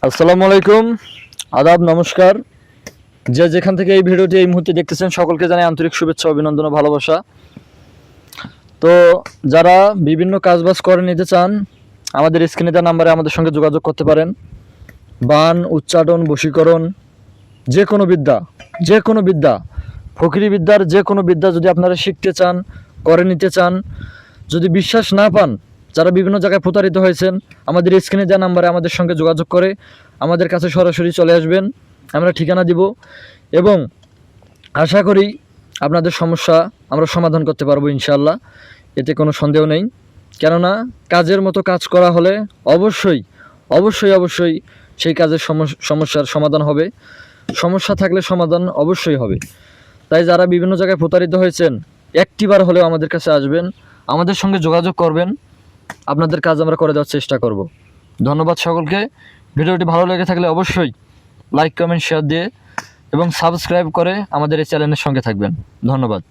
আসসালামু আলাইকুম, আদাব, নমস্কার। যে যেখান থেকে এই ভিডিওটি এই মুহূর্তে দেখতেছেন সকলকে জানাই আন্তরিক শুভেচ্ছা, অভিনন্দন ও ভালোবাসা। তো যারা বিভিন্ন কাজবাজ করে নিতে চান আমাদের স্ক্রিনে দেওয়া নাম্বারে আমাদের সঙ্গে যোগাযোগ করতে পারেন। বান, উচ্চাটন, বশীকরণ, যে কোনো বিদ্যা, ফকিরি বিদ্যার যে কোনো বিদ্যা যদি আপনারা শিখতে চান, করে নিতে চান, যদি বিশ্বাস না পান, যারা বিভিন্ন জায়গায় প্রতারিত হয়েছেন, আমাদের স্ক্রিনে দেওয়া নাম্বারে আমাদের সঙ্গে যোগাযোগ করে আমাদের কাছে সরাসরি চলে আসবেন। আমরা ঠিকানা দিব এবং আশা করি আপনাদের সমস্যা আমরা সমাধান করতে পারবো ইনশাআল্লাহ। এতে কোনো সন্দেহ নেই। কেননা কাজের মতো কাজ করা হলে অবশ্যই অবশ্যই অবশ্যই সেই কাজের সমস্যার সমাধান হবে। সমস্যা থাকলে সমাধান অবশ্যই হবে। তাই যারা বিভিন্ন জায়গায় প্রতারিত হয়েছেন, একটিবার হলেও আমাদের কাছে আসবেন, আমাদের সঙ্গে যোগাযোগ করবেন, আপনাদের কাজ আমরা করে দেওয়ার চেষ্টা করব। ধন্যবাদ সকলকে। ভিডিওটি ভালো লেগে থাকলে অবশ্যই লাইক, কমেন্ট, শেয়ার দিয়ে এবং সাবস্ক্রাইব করে আমাদের এই চ্যানেলের সঙ্গে থাকবেন। ধন্যবাদ।